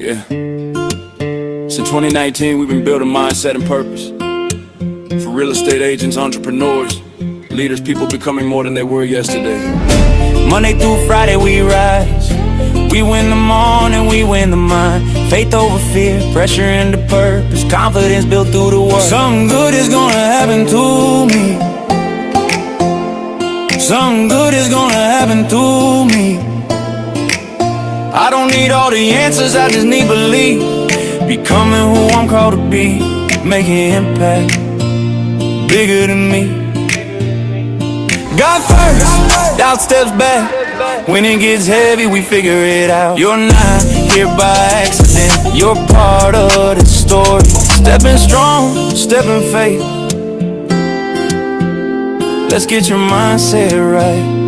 Yeah. Since 2019, we've been building mindset and purpose for real estate agents, entrepreneurs, leaders, people becoming more than they were yesterday. Monday through Friday we rise. We win the morning, we win the mind. Faith over fear, pressure into purpose, confidence built through the work. Something good is gonna happen to me. Something good is gonna happen to me. I don't need all the answers, I just need belief. Becoming who I'm called to be, making impact bigger than me. God first, doubt steps back. When it gets heavy, we figure it out. You're not here by accident, you're part of the story. Stepping strong, stepping faith. Let's get your mindset right.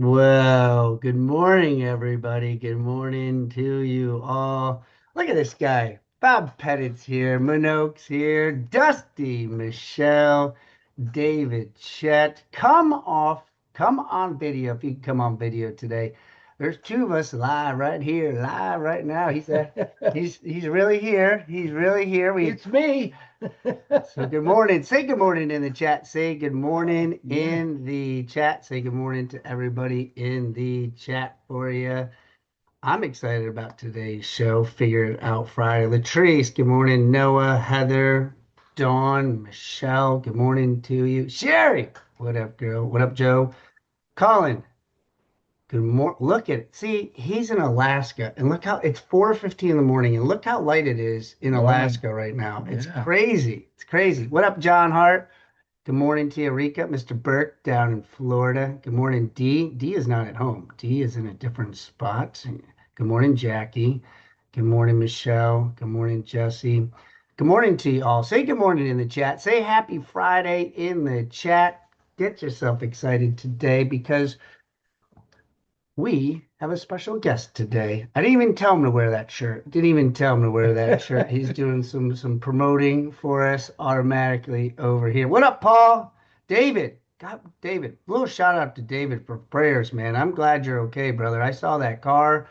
Well, good morning, everybody. Good morning to you all. Look at this guy. Bob Pettit's here. Minogue's here. Dusty, Michelle, David, Chet. Come on video. If you can come on video today. There's two of us live right here, live right now. He's really here. He's really here. It's me. So good morning. Say good morning in the chat. Say good morning in the chat. Say good morning to everybody in the chat for you. I'm excited about today's show. Figure It Out Friday. Latrice, good morning. Noah, Heather, Dawn, Michelle, good morning to you. Sherry, what up, girl? What up, Joe? Colin, good morning. Look at it. See, he's in Alaska, and look how it's 4:15 in the morning, and look how light it is in Alaska right now. It's crazy. It's crazy. What up, John Hart? Good morning to you, Rika. Mr. Burke down in Florida. Good morning, D. D is not at home. D is in a different spot. Good morning, Jackie. Good morning, Michelle. Good morning, Jesse. Good morning to you all. Say good morning in the chat. Say happy Friday in the chat. Get yourself excited today because we have a special guest today. I didn't even tell him to wear that shirt. He's doing some promoting for us automatically over here. What up, Paul? David. God, David. A little shout out to David for prayers, man. I'm glad you're okay, brother. I saw that car.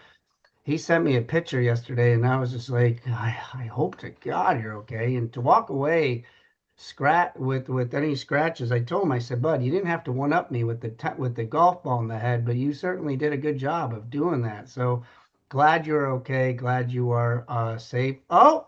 He sent me a picture yesterday, and I was just like, I hope to God you're okay. And to walk away with any scratches, I told him, I said, bud, you didn't have to one up me with the golf ball in the head, but you certainly did a good job of doing that. So glad you're okay. Glad you are safe. Oh,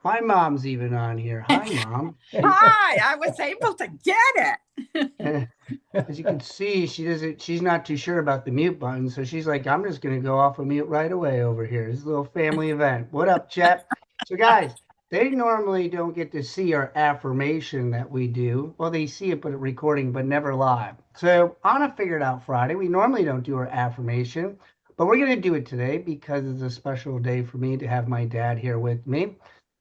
my mom's even on here. Hi, Mom. Hi, I was able to get it. As you can see, she's not too sure about the mute button, so she's like, I'm just gonna go off of mute right away over here. This is a little family event. What up, Chet? So guys, they normally don't get to see our affirmation that we do. Well, they see it but recording, but never live. So on a Figure It Out Friday, we normally don't do our affirmation, but we're gonna do it today because it's a special day for me to have my dad here with me.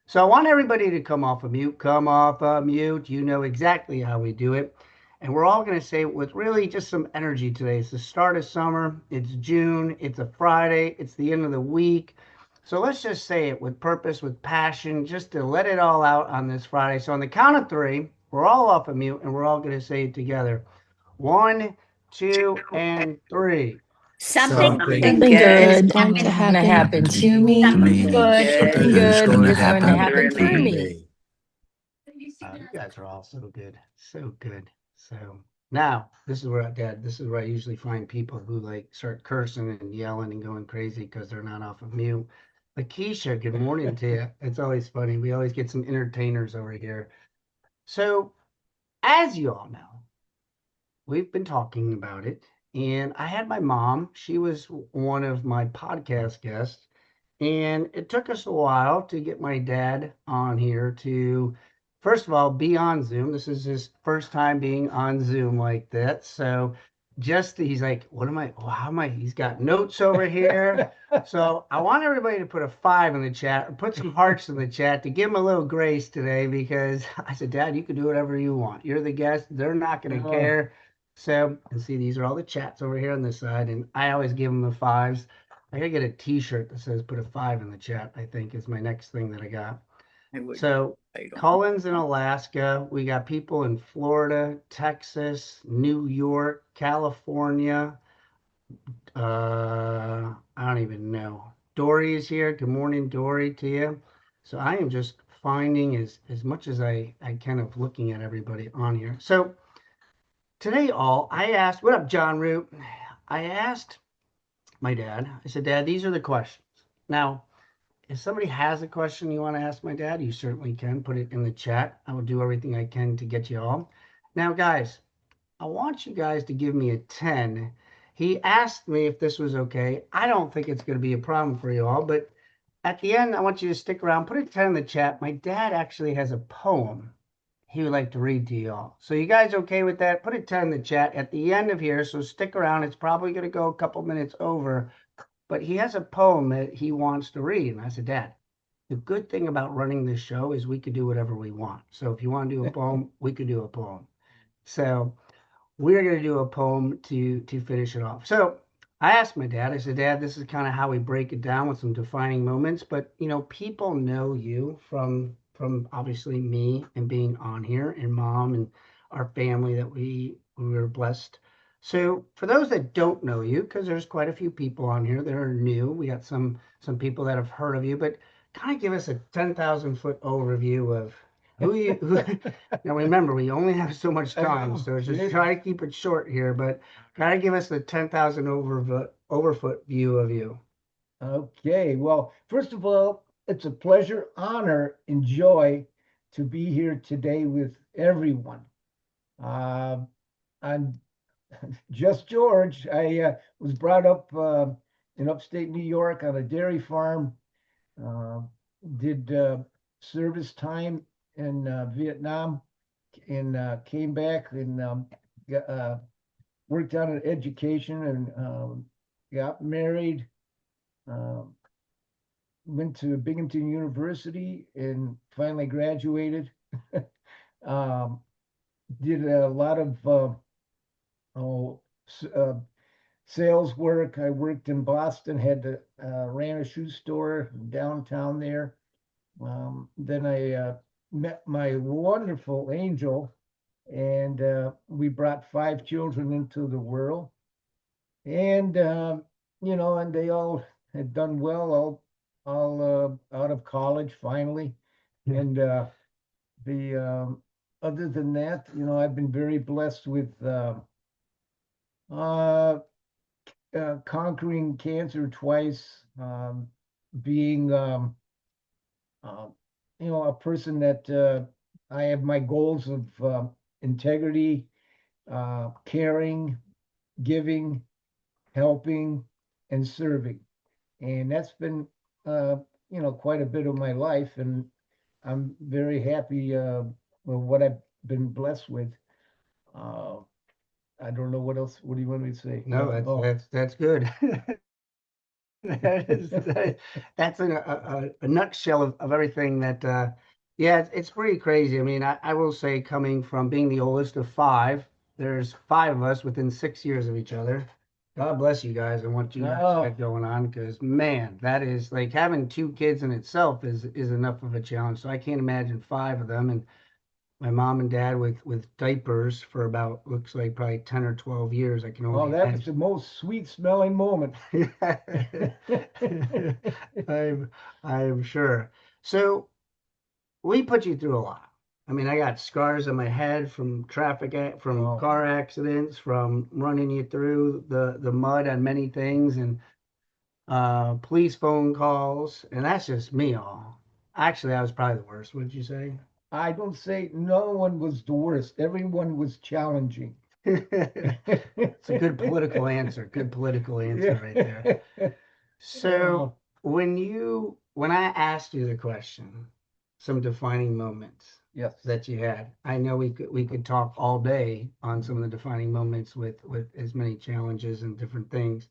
So I want everybody to come off of mute. Come off of mute. You know exactly how we do it. And we're all going to say it with really just some energy today. It's the start of summer. It's June. It's a Friday. It's the end of the week. So let's just say it with purpose, with passion, just to let it all out on this Friday. So on the count of three, we're all off of mute and we're all going to say it together. 1, 2, and 3. something Something good good is going to happen to me. Something good Something is good going is to going to happen happen to through me. me. You guys are all so good. So good. So now this is where I usually find people who like start cursing and yelling and going crazy because they're not off of mute. Lakeisha, good morning to you. It's always funny. We always get some entertainers over here. So as you all know, we've been talking about it. And I had my mom. She was one of my podcast guests. And it took us a while to get my dad on here to, first of all, be on Zoom. This is his first time being on Zoom like that. So he's like, what am I, oh, how am I, he's got notes over here. So I want everybody to put a 5 in the chat or put some hearts in the chat to give him a little grace today, because I said, Dad, you can do whatever you want. You're the guest. They're not going to care. So, and see, these are all the chats over here on this side, and I always give them the 5s. I gotta get a t-shirt that says put a 5 in the chat, I think is my next thing that I got. So Collins in Alaska, we got people in Florida, Texas, New York, California. I don't even know. Dory is here. Good morning, Dory, to you. So I am just finding as much as I kind of looking at everybody on here. So today I asked, what up, John Root? I asked my dad, I said, Dad, these are the questions. Now, if somebody has a question you want to ask my dad, you certainly can put it in the chat. I will do everything I can to get you all. Now, guys, I want you guys to give me a 10. He asked me if this was okay. I don't think it's going to be a problem for you all, but at the end, I want you to stick around. Put a 10 in the chat. My dad actually has a poem he would like to read to you all. So you guys okay with that? Put a 10 in the chat at the end of here, so stick around. It's probably going to go a couple minutes over, but he has a poem that he wants to read. And I said, Dad, the good thing about running this show is we could do whatever we want. So if you want to do a poem, we could do a poem. So we're going to do a poem to finish it off. So I asked my dad, I said, Dad, this is kind of how we break it down with some defining moments. But, you know, people know you from obviously me and being on here, and Mom and our family that we were blessed. So for those that don't know you, because there's quite a few people on here that are new, we got some people that have heard of you, but kind of give us a 10,000-foot overview of who you. Now remember, we only have so much time, so just try to keep it short here. But gotta give us the 10,000 overfoot view of you. Okay, well, first of all, it's a pleasure, honor, and joy to be here today with everyone. I'm just George. I was brought up in upstate New York on a dairy farm, did service time in Vietnam, and came back and worked on an education and got married. Went to Binghamton University and finally graduated. Did a lot of sales work. I worked in Boston, ran a shoe store downtown there. Then I met my wonderful angel, and we brought 5 children into the world. And you know, and they all had done well, all out of college finally. And the other than that, you know, I've been very blessed with conquering cancer twice, being you know, a person that I have my goals of integrity, caring, giving, helping, and serving. And that's been you know, quite a bit of my life, and I'm very happy with what I've been blessed with. I don't know what else. What do you want me to say? No, that's good. That's a nutshell of everything that yeah, it's pretty crazy. I mean, I will say, coming from being the oldest of 5, there's 5 of us within 6 years of each other. God bless you guys and what you guys got going on, because man, that is like having 2 kids in itself is enough of a challenge. So I can't imagine 5 of them, and my mom and dad with diapers for about, looks like probably 10 or 12 years. I can only that was the most sweet smelling moment. I'm sure. So we put you through a lot. I mean, I got scars on my head from car accidents, from running you through the mud on many things, and police phone calls, and that's just me all. Actually, I was probably the worst, wouldn't you say? I don't say no one was the worst. Everyone was challenging. It's a good political answer. Good political answer right there. So when I asked you the question, some defining moments, Yes. that you had. I know we could talk all day on some of the defining moments with as many challenges and different things.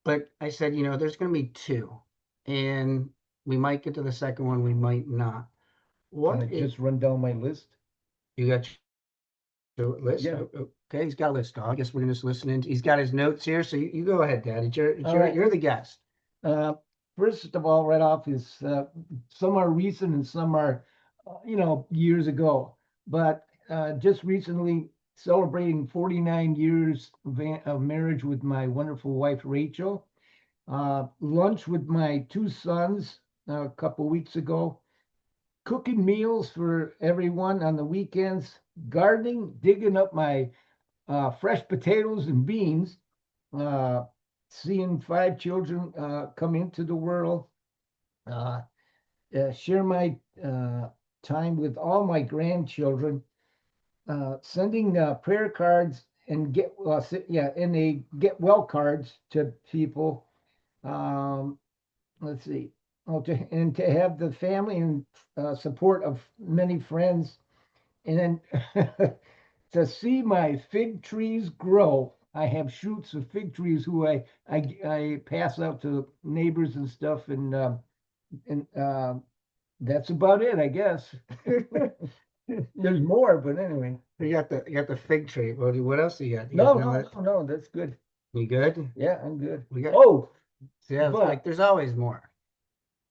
But I said, there's going to be two, and we might get to the second one, we might not. Can I What is just run down my list? you got your list? Yeah. Okay, he's got a list. I guess we're gonna just listen in. He's got his notes here, so you go ahead, Dad. All right. You're the guest. Uh, First of all, right off is some are recent and some are, years ago. But just recently celebrating 49 years of marriage with my wonderful wife, Rachel. Lunch with my two sons a couple weeks ago. Cooking meals for everyone on the weekends. Gardening, digging up my fresh potatoes and beans. Uh, Seeing five children come into the world, uh, share my time with all my grandchildren, sending prayer cards and and they get well cards to people. Um, let's see, and to have the family and support of many friends, and then to see my fig trees grow. I have shoots of fig trees who I pass out to neighbors and stuff, and that's about it, I guess. There's more, but anyway. You got the fig tree. What else you got? You No, got no, no, no, that's good. You good? Yeah, I'm good. We got. Oh, See, I was but like, there's always more.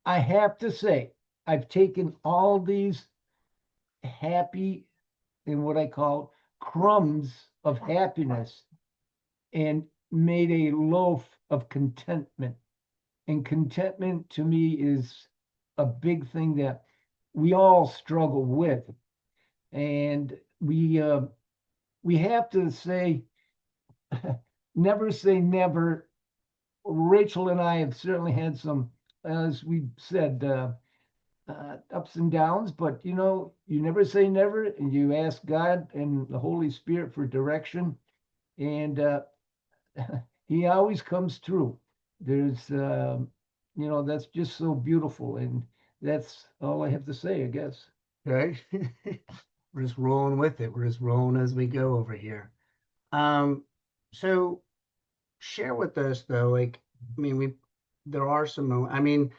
I have to say, I've taken all these happy and what I call crumbs of happiness and made a loaf of contentment. And contentment to me is a big thing that we all struggle with. And we have to say, never say never. Rachel and I have certainly had some, as we said, ups and downs, but you never say never, and you ask God and the Holy Spirit for direction, and He always comes through. There's, that's just so beautiful, and that's all I have to say, I guess. Right? We're just rolling with it. We're just rolling as we go over here. So share with us though, like, I mean, there are some I mean,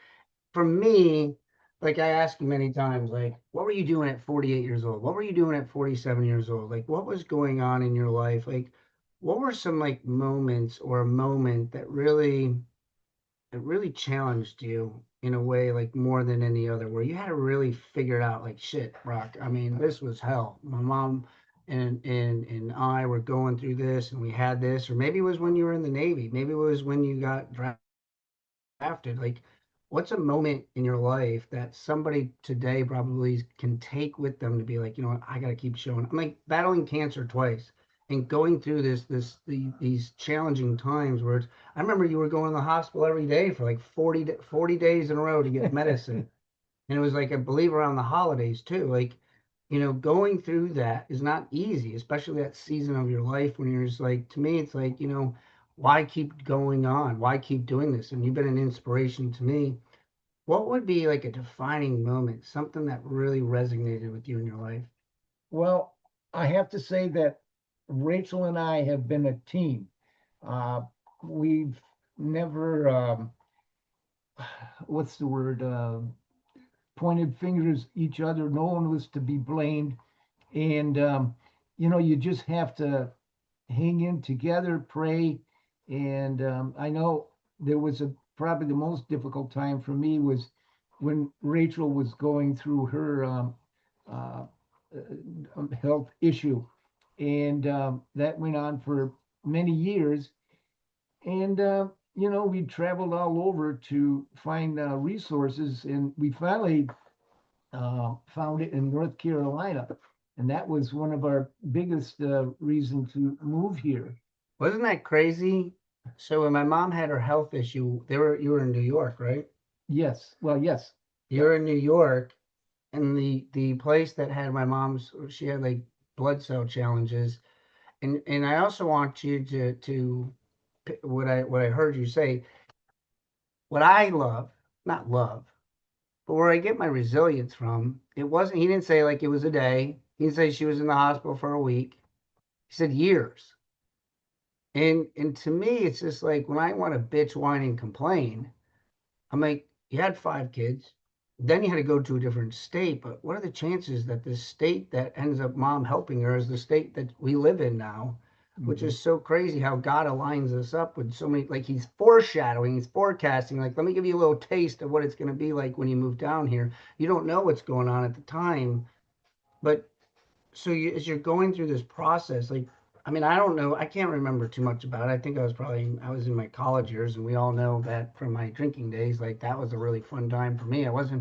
for me, like I asked you many times, like, what were you doing at 48 years old? What were you doing at 47 years old? Like, what was going on in your life? Like, what were some like moments or a moment that really challenged you in a way like more than any other, where you had to really figure it out, like, shit, Brock, I mean, this was hell. My mom and I were going through this, and we had this. Or maybe it was when you were in the Navy, maybe it was when you got drafted. Like, what's a moment in your life that somebody today probably can take with them to be like, what, I got to keep showing. I'm like battling cancer twice and going through these challenging times where I remember you were going to the hospital every day for like 40 days in a row to get medicine. And it was like, I believe, around the holidays too. Like, going through that is not easy, especially that season of your life when you're just like, to me, it's like, why keep going on? Why keep doing this? And you've been an inspiration to me. What would be like a defining moment, something that really resonated with you in your life? Well, I have to say that Rachel and I have been a team. Uh, we've never, what's the word, pointed fingers each other. No one was to be blamed. And, you just have to hang in together, pray. And I know there was probably the most difficult time for me was when Rachel was going through her uh, health issue. And that went on for many years. And, we traveled all over to find resources. And we finally found it in North Carolina. And that was one of our biggest reason to move here. Wasn't that crazy? So when my mom had her health issue, you were in New York, right? Yes. Well, yes. You were in New York, and the place that had my mom's, she had like blood cell challenges. And I also want you to what I heard you say, what I love, not love, But where I get my resilience from, it wasn't, he didn't say like it was a day. He didn't say she was in the hospital for a week. He said years. And to me, it's just like when I want to bitch, whine, and complain, I'm like, you had 5 kids, then you had to go to a different state. But what are the chances that this state that ends up mom helping her is the state that we live in now, which is so crazy how God aligns us up with so many, like he's foreshadowing, he's forecasting, like, let me give you a little taste of what it's going to be like when you move down here. You don't know what's going on at the time, but so as you're going through this process, like, I mean, I don't know, I can't remember too much about it. I think I was in my college years, and we all know that from my drinking days, like that was a really fun time for me. I was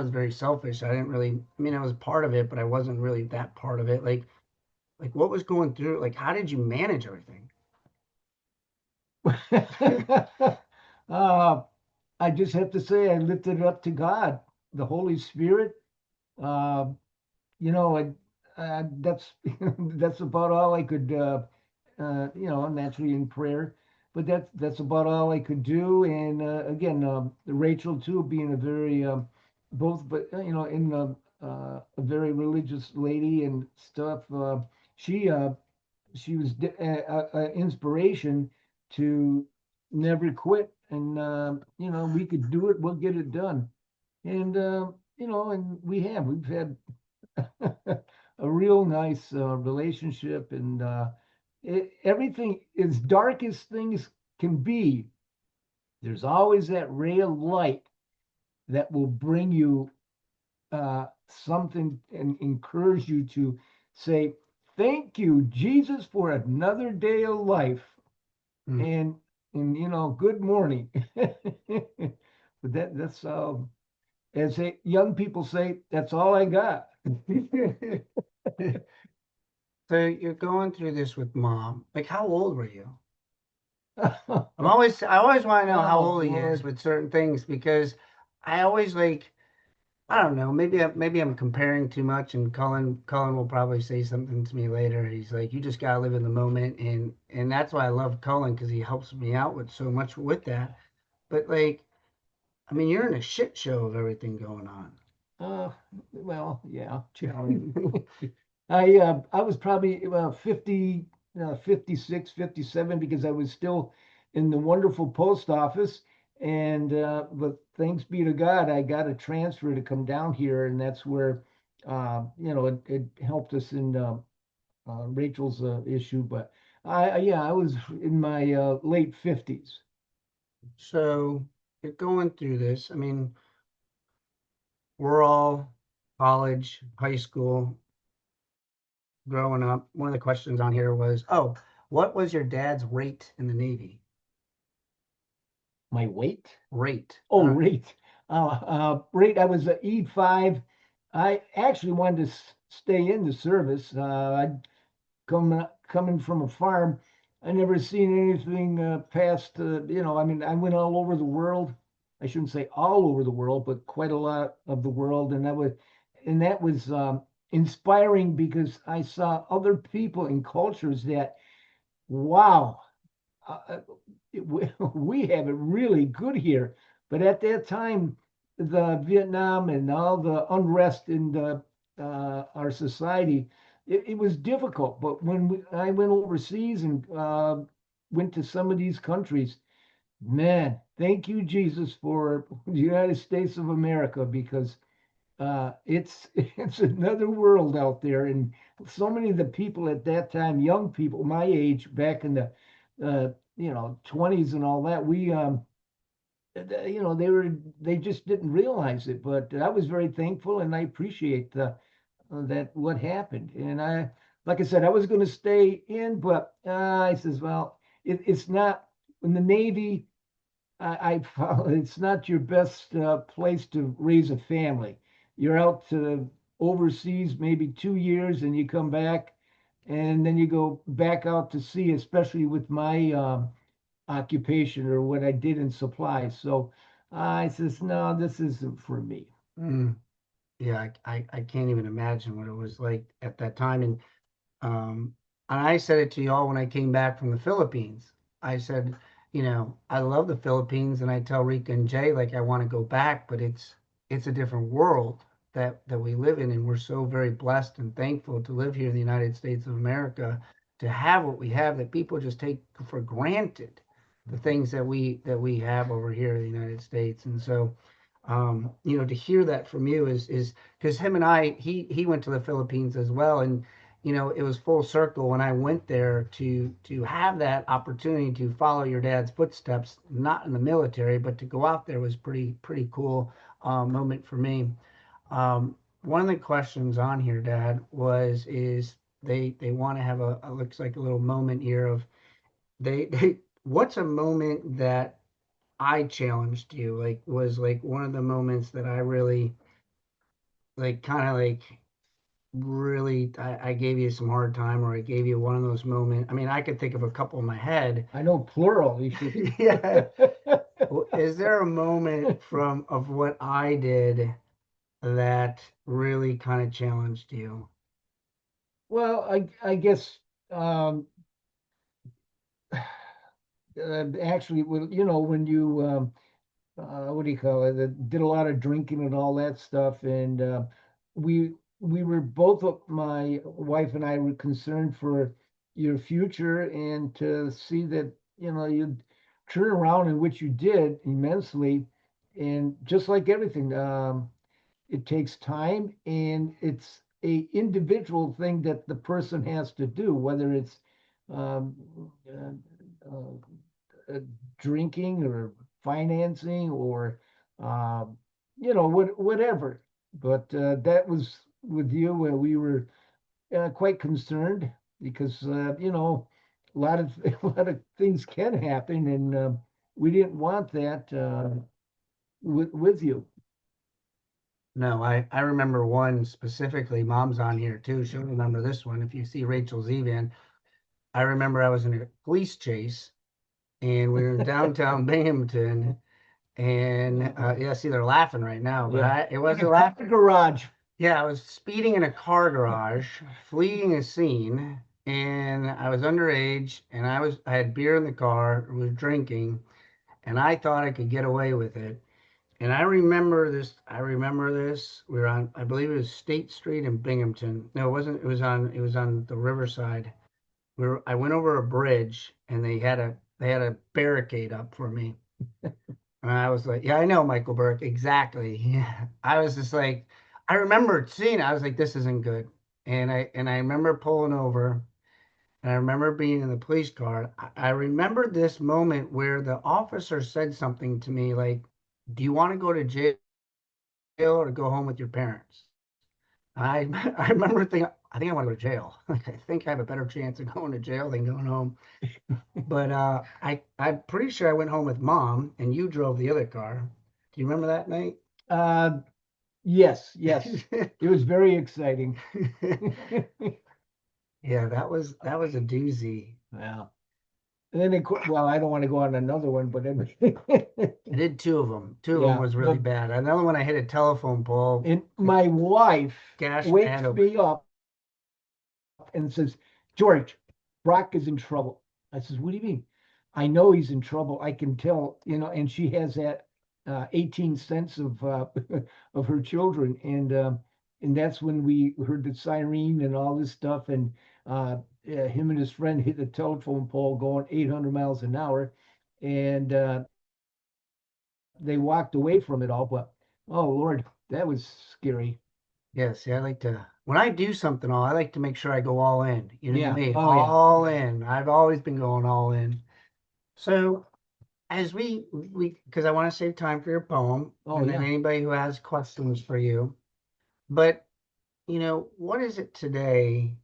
very selfish. I didn't really, I mean, I was part of it, but I wasn't really that part of it. Like what was going through, like, how did you manage everything? uh, I just have to say I lifted it up to God, the Holy Spirit. Uh, that's that's about all I could. Naturally in prayer, but that's about all I could do. And again, Rachel too, being a very both, but in a very religious lady and stuff. She she was inspiration to never quit, and we could do it. We'll get it done, and and we've had a real nice relationship, and everything as dark as things can be, there's always that ray of light that will bring you something and encourage you to say, thank you, Jesus, for another day of life. Mm. And good morning. But that's as young people say, that's all I got. So you're going through this with mom. Like, how old were you? Oh, I always want to know how old he is Lord. with certain things because I always like, I don't know. Maybe I'm comparing too much, and Cullen will probably say something to me later. He's like, you just gotta live in the moment, and that's why I love Cullen because he helps me out with so much with that. But like, I mean, you're in a shit show of everything going on. Uh, well, yeah, challenging. I was probably 50, 56, 57 because I was still in the wonderful post office. And but thanks be to God, I got a transfer to come down here, and that's where it helped us in Rachel's issue. But I was in my late 50s. So you're going through this. I mean, we're all college, high school, growing up. One of the questions on here was, oh, what was your dad's rate in the Navy? My weight? Rate. Oh, rate. Rate. I was a E5. I actually wanted to stay in the service. I'd coming from a farm. I never seen anything past. I mean, I went all over the world. I shouldn't say all over the world, but quite a lot of the world, and that was inspiring because I saw other people and cultures that, wow, uh, we have it really good here. But at that time, the Vietnam and all the unrest in our society, it was difficult. But when I went overseas and went to some of these countries, man, thank you, Jesus, for the United States of America, because it's it's another world out there, and so many of the people at that time, young people my age, back in the 20s and all that, we they just didn't realize it. But I was very thankful, and I appreciate that what happened. And like I said, I was going to stay in, but I says, well, it's not in the Navy. I found it's not your best place to raise a family. You're out to overseas maybe 2 years, and you come back, and then you go back out to sea, especially with my occupation or what I did in supplies. So I says, no, this isn't for me. Mm. Yeah, I can't even imagine what it was like at that time. Um, and I said it to y'all when I came back from the Philippines. I said, I love the Philippines, and I tell Rika and Jay like I want to go back, but it's a different world that we live in, and we're so very blessed and thankful to live here in the United States of America, to have what we have, that people just take for granted the things that we have over here in the United States. And so, to hear that from you is because him and I, he went to the Philippines as well, and it was full circle when I went there to have that opportunity to follow your dad's footsteps, not in the military, but to go out there was pretty cool moment for me. One of the questions on here, Dad, is they want to have a looks like a little moment here of they what's a moment that I challenged you, like was like one of the moments that I really like kind of like really I gave you some hard time, or I gave you one of those moments. I mean, I could think of a couple in my head. I know plural. You should. Yeah. Is there a moment from of what I did that really kind of challenged you? Well, I guess actually, well, when you what do you call it? Did a lot of drinking and all that stuff, and we we were both my wife and I were concerned for your future, and to see that you turn around, and which you did immensely, and just like everything, it takes time, and it's a individual thing that the person has to do, whether it's um, uh, uh, drinking or financing or whatever. But that was with you where we were quite concerned because a lot of a lot of things can happen, and we didn't want that with you. No, I remember one specifically. Mom's on here too. She'll remember this one. If you see Rachel Zevan, I remember I was in a police chase, and we were in downtown Binghamton. And yeah, see, they're laughing right now, but Yeah, it like a wasn't car laughing. garage. Yeah, I was speeding in a car garage, fleeing a scene, and I was underage, and I had beer in the car, was drinking, and I thought I could get away with it. And I remember this. I remember this. We were on, I believe it was State Street in Binghamton. No, it wasn't. It was on the Riverside. I went over a bridge, and they had a barricade up for me. And I was like, yeah, I know Michael Burke exactly. Yeah. I was just like, I remember seeing it. I was like, this isn't good. And I remember pulling over, and I remember being in the police car. I remember this moment where the officer said something to me like, do you want to go to jail or go home with your parents? I I remember thinking, I think I want to go to jail. Like, I think I have a better chance of going to jail than going home. But I'm pretty sure I went home with mom, and you drove the other car. Do you remember that night? Uh, yes, yes, it was very exciting. Yeah, that was a doozy. Yeah. And then well, I don't want to go on another one, but I did two of them. Two of them yeah, was really bad. Another one I hit a telephone pole, and my wife gashed my wakes head open. me up and says, George, Brock is in trouble. I says, what do you mean? I know he's in trouble. I can tell, and she has that 18 cents of of her children, and that's when we heard the siren and all this stuff, and him and his friend hit the telephone pole going 800 miles an hour, and they walked away from it all. But oh Lord, that was scary. Yeah, see, I like to when I do something, I like to make sure I go all in. You know Yeah. me, Oh yeah. all in. I've always been going all in. So as we because I want to save time for your poem, Oh and then yeah. anybody who has questions for you. But what is it today?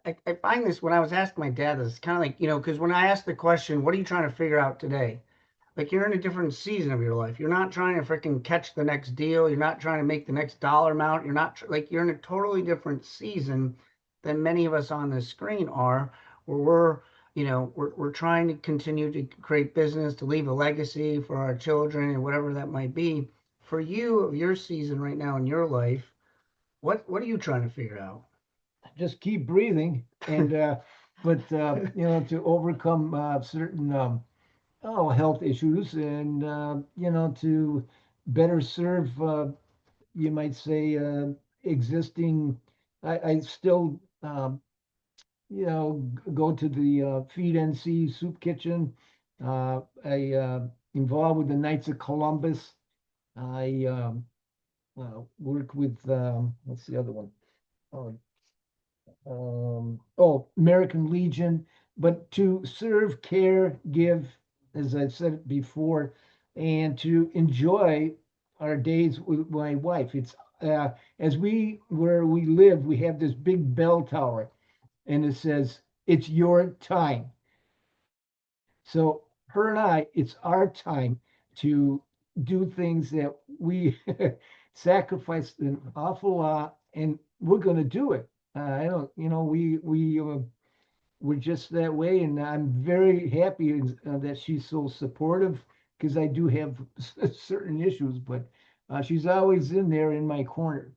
I find this when I was asking my dad this, kind of like, because when I asked the question, what are you trying to figure out today? Like, you're in a different season of your life. You're not trying to freaking catch the next deal. You're not trying to make the next dollar amount. You're not like you're in a totally different season than many of us on this screen are, where we're trying to continue to create business, to leave a legacy for our children and whatever that might be. For you, of your season right now in your life, what are you trying to figure out? Just keep breathing, and but to overcome certain health issues, and to better serve, you might say, existing. I still, go to the Feed NC Soup Kitchen. I involved with the Knights of Columbus. I work with what's the other one? Oh, American Legion, but to serve, care, give, as I've said before, and to enjoy our days with my wife. It's as where we live, we have this big bell tower, and it says, "It's your time." So her and I, it's our time to do things that we sacrificed an awful lot, and we're going to do it. I don't, we're just that way, and I'm very happy that she's so supportive because I do have certain issues, but she's always in there in my corner.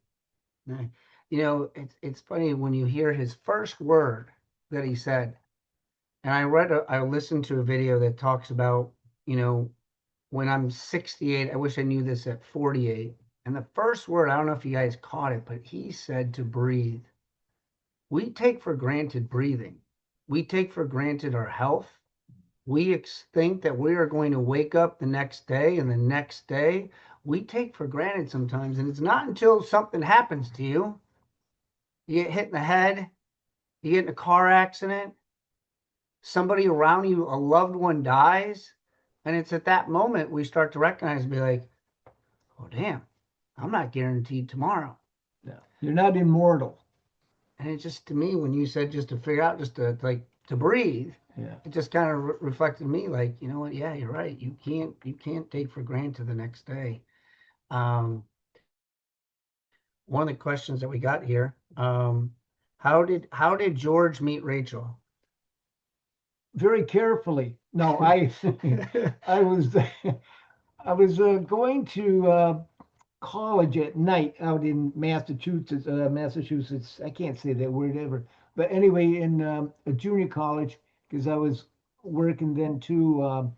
Yeah. It's funny when you hear his first word that he said, and I listened to a video that talks about, you know, when I'm 68, I wish I knew this at 48. And the first word, I don't know if you guys caught it, but he said to breathe. We take for granted breathing. We take for granted our health. Think that we are going to wake up the next day and the next day. We take for granted sometimes. And it's not until something happens to you, you get hit in the head, you get in a car accident, somebody around you, a loved one dies. And it's at that moment we start to recognize and be like, oh, damn, I'm not guaranteed tomorrow. No, you're not immortal. And it just, to me, when you said just to figure out, just to like to breathe, Yeah. it just kind of reflected me like, you know what? Yeah, you're right. You can't take for granted the next day. Um, One of the questions that we got here, how did George meet Rachel? Very carefully. No, I was I was going to college at night out in Massachusetts. Massachusetts. I can't say that word ever. But anyway, in a junior college, because I was working then too,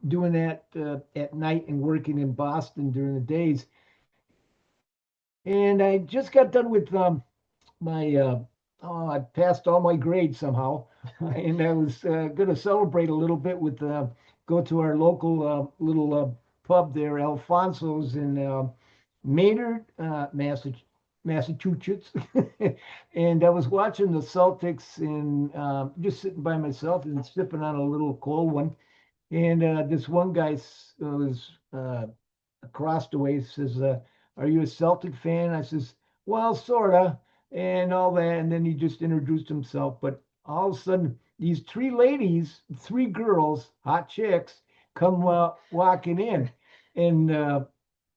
doing that at night and working in Boston during the days. And I just got done with my I passed all my grades somehow, and I was going to celebrate a little bit with go to our local little pub there, Alfonso's in Maynard, Massachusetts, and I was watching the Celtics and just sitting by myself and sipping on a little cold one, and this one guy was across the way says, "Are you a Celtic fan?" I says, "Well, sorta," and all that. And then he just introduced himself. But all of a sudden, these three ladies, three girls, hot chicks, come walking in, and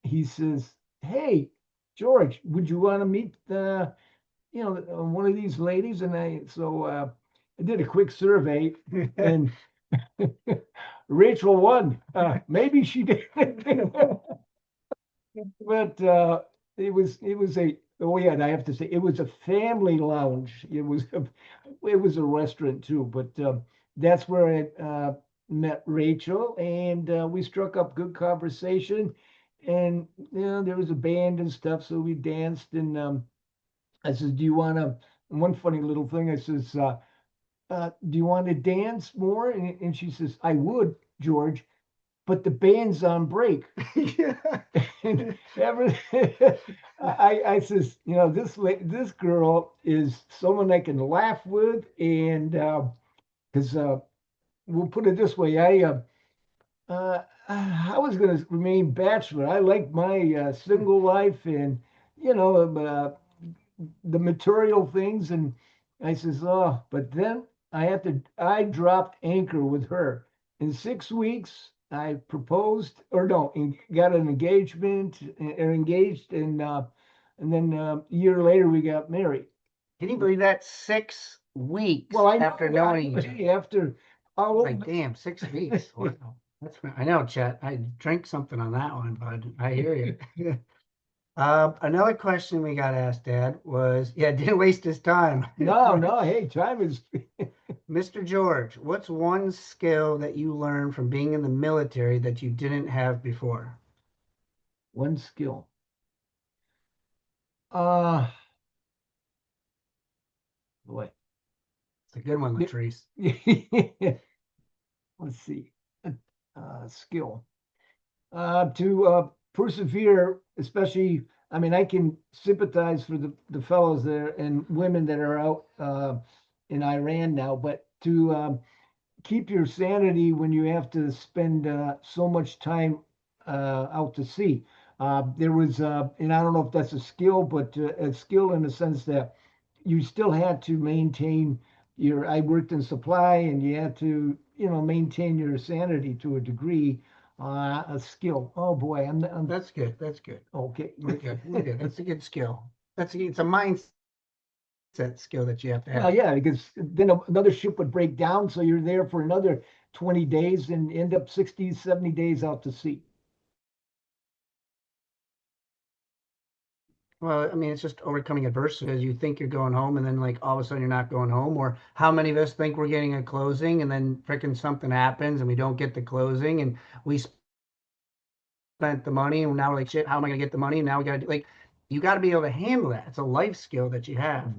he says, "Hey, George, would you want to meet one of these ladies?" And I did a quick survey, and Rachel won. Maybe she did. But it was a oh yeah, and I have to say it was a family lounge. It was a restaurant too, but that's where I met Rachel, and we struck up good conversation, and there was a band and stuff, so we danced, and I says, "Do you want to?" One funny little thing, I says, "Do you want to dance more?" And she says, "I would, George, but the band's on break." And I says, this girl is someone I can laugh with, and because we'll put it this way, I was going to remain bachelor. I like my single life, and you know the material things, and I says, oh, but then I dropped anchor with her. In 6 weeks, I proposed, or no, got an engagement, or engaged, and then a year later we got married. Can you believe that? 6 weeks Well, I know, after knowing each other. after all Like, damn, 6 weeks. Wow. I know, Chet. I drank something on that one, bud. I hear you. Another question we got asked, Dad, was, yeah, didn't waste his time. no, hey, time is Mr. George, what's one skill that you learned from being in the military that you didn't have before? One skill. Uh, boy. It's a good one, Yeah. Latrice. Let's see. Skill. To persevere, especially, I mean, I can sympathize for the fellows there and women that are out in Iran now, but to keep your sanity when you have to spend so much time out to sea. There was, and I don't know if that's a skill, but a skill in the sense that you still had to maintain your. I worked in supply, and you had to, maintain your sanity to a degree. A skill. Oh boy, I'm That's good. That's good. okay. We're good. We're good. That's a good skill. It's a mindset skill that you have to have. Well, yeah, because then another ship would break down, so you're there for another 20 days and end up 60, 70 days out to sea. Well, I mean, it's just overcoming adversity as you think you're going home, and then like all of a sudden you're not going home. Or how many of us think we're getting a closing, and then freaking something happens, and we don't get the closing, and we spent the money, and now we're like, shit, how am I gonna get the money? And now we gotta do like, you got to be able to handle that. It's a life skill that you have.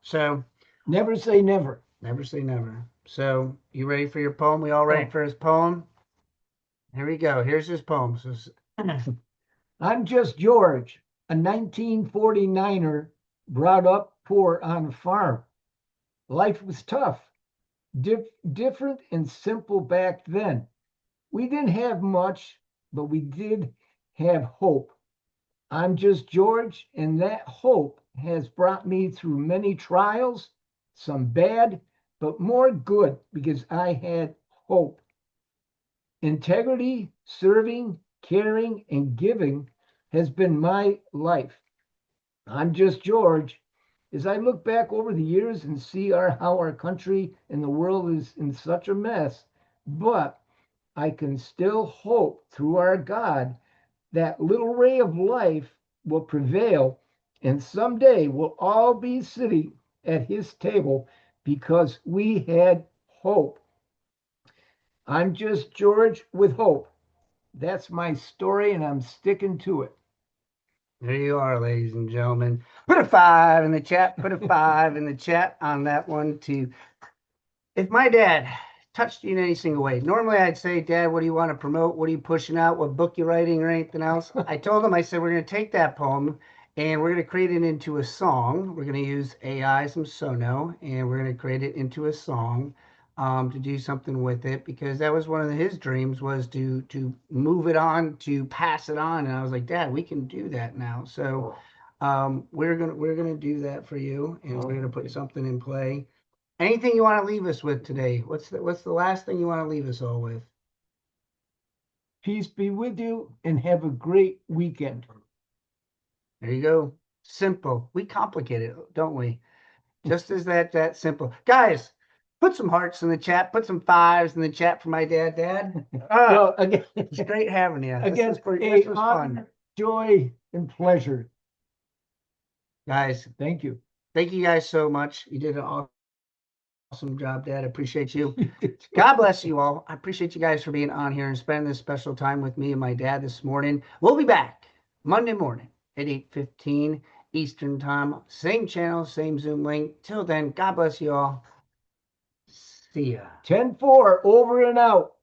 So Never say never. never say never. So you ready for your poem? We all ready Oh. for his poem? Here we go. Here's his poem. So I'm just George, a 1949er brought up poor on a farm. Life was tough, different and simple back then. We didn't have much, but we did have hope. I'm just George, and that hope has brought me through many trials, some bad, but more good because I had hope. Integrity, serving, caring, and giving has been my life. I'm just George. As I look back over the years and see how our country and the world is in such a mess, but I can still hope through our God that little ray of life will prevail, and someday we'll all be sitting at his table because we had hope. I'm just George with hope. That's my story, and I'm sticking to it. there you are, ladies and gentlemen. Put a 5 in the chat. Put a 5 in the chat on that one too. If my dad touched you in any single way, normally I'd say, Dad, what do you want to promote? What are you pushing out? What book you writing or anything else? I told him, I said, we're going to take that poem and we're going to create it into a song. We're going to use AI, some Sono, and we're going to create it into a song to do something with it, because that was one of his dreams, was to move it on, to pass it on. And I was like, Dad, we can do that now. So we're gonna do that for you, and we're gonna put something in play. Anything you want to leave us with today? What's the last thing you want to leave us all with? Peace be with you, and have a great weekend. There you go. Simple. We complicate it, don't we? Just as that simple. Guys, put some hearts in the chat. Put some 5s in the chat for my dad. Dad, Well, again, it's great having you. again, This was a fun. honor, joy, and pleasure. Guys, Thank you. thank you guys so much. You did an awesome job, Dad. I appreciate you. God bless you all. I appreciate you guys for being on here and spending this special time with me and my dad this morning. We'll be back Monday morning at 8:15 Eastern Time. Same channel, same Zoom link. Till then, God bless you all. See ya. 10-4, over and out.